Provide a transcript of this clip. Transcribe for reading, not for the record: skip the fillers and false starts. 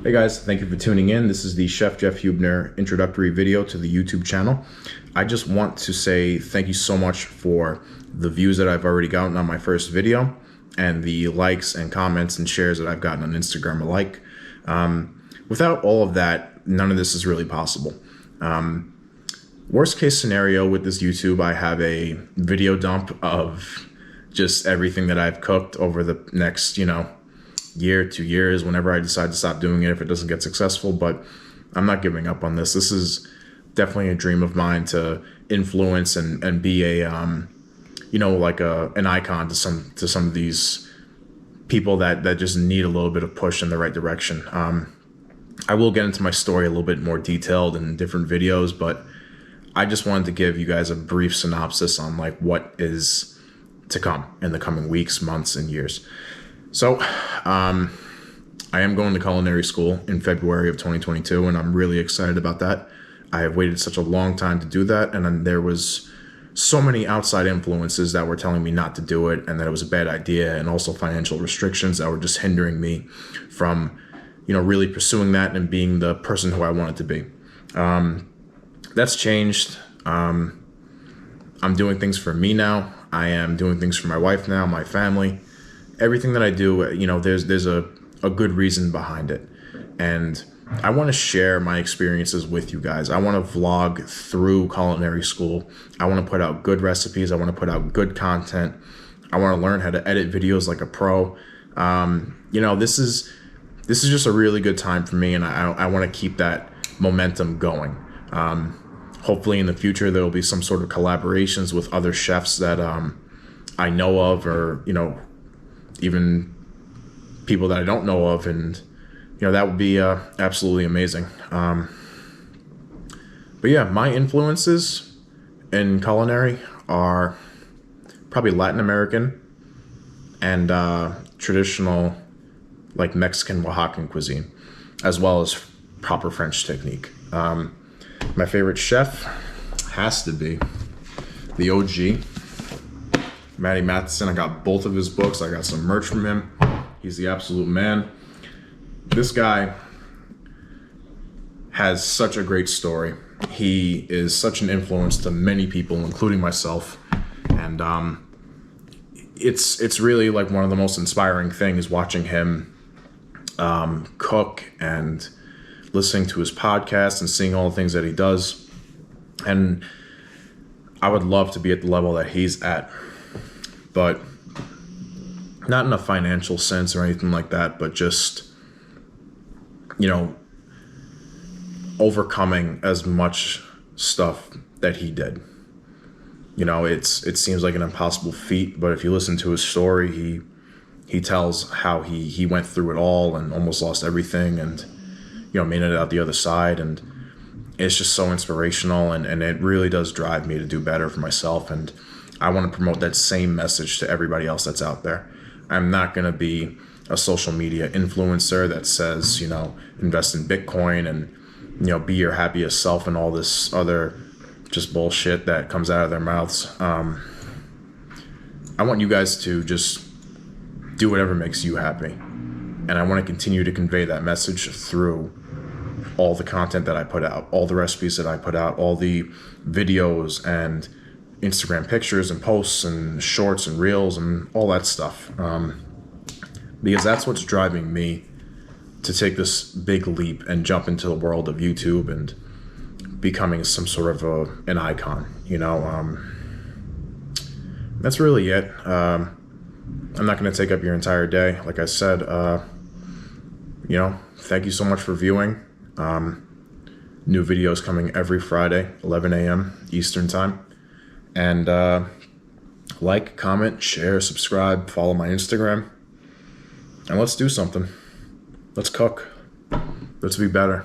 Hey guys, thank you for tuning in. This is the Chef Jeff Huebner introductory video to the YouTube channel. I just want to say thank you so much for the views that I've already gotten on my first video and the likes and comments and shares that I've gotten on Instagram alike. Without all of that, none of this is really possible. Worst case scenario with this YouTube, I have a video dump of just everything that I've cooked over the next, year, 2 years, whenever I decide to stop doing it if it doesn't get successful. But I'm not giving up on this. This is definitely a dream of mine to influence and be a an icon to some of these people that just need a little bit of push in the right direction. I will get into my story a little bit more detailed in different videos, but I just wanted to give you guys a brief synopsis on like what is to come in the coming weeks, months, and years. So, I am going to culinary school in February of 2022, and I'm really excited about that. I have waited such a long time to do that, and then there was so many outside influences that were telling me not to do it, and that it was a bad idea, and also financial restrictions that were just hindering me from, really pursuing that and being the person who I wanted to be. That's changed. I'm doing things for me now. I am doing things for my wife now, my family. Everything that I do, there's a good reason behind it. And I want to share my experiences with you guys. I want to vlog through culinary school. I want to put out good recipes. I want to put out good content. I want to learn how to edit videos like a pro. This is just a really good time for me, and I want to keep that momentum going. Hopefully in the future there will be some sort of collaborations with other chefs that I know of, or even people that I don't know of, and that would be absolutely amazing. But yeah, my influences in culinary are probably Latin American and traditional, like Mexican Oaxacan cuisine, as well as proper French technique. My favorite chef has to be the OG, Matty Matheson. I got both of his books. I got some merch from him. He's the absolute man. This guy has such a great story. He is such an influence to many people, including myself. And it's really like one of the most inspiring things watching him cook and listening to his podcast and seeing all the things that he does. And I would love to be at the level that he's at, but not in a financial sense or anything like that, but just, overcoming as much stuff that he did. It seems like an impossible feat, but if you listen to his story, he tells how he went through it all and almost lost everything, and made it out the other side. And it's just so inspirational, and it really does drive me to do better for myself. And I want to promote that same message to everybody else that's out there. I'm not going to be a social media influencer that says, invest in Bitcoin and, be your happiest self and all this other just bullshit that comes out of their mouths. I want you guys to just do whatever makes you happy. And I want to continue to convey that message through all the content that I put out, all the recipes that I put out, all the videos and Instagram pictures and posts and shorts and reels and all that stuff. Because that's what's driving me to take this big leap and jump into the world of YouTube and becoming some sort of an icon, That's really it. I'm not going to take up your entire day. Like I said, thank you so much for viewing. New videos coming every Friday, 11 a.m. Eastern time. And like, comment, share, subscribe, follow my Instagram. And let's do something. Let's cook. Let's be better.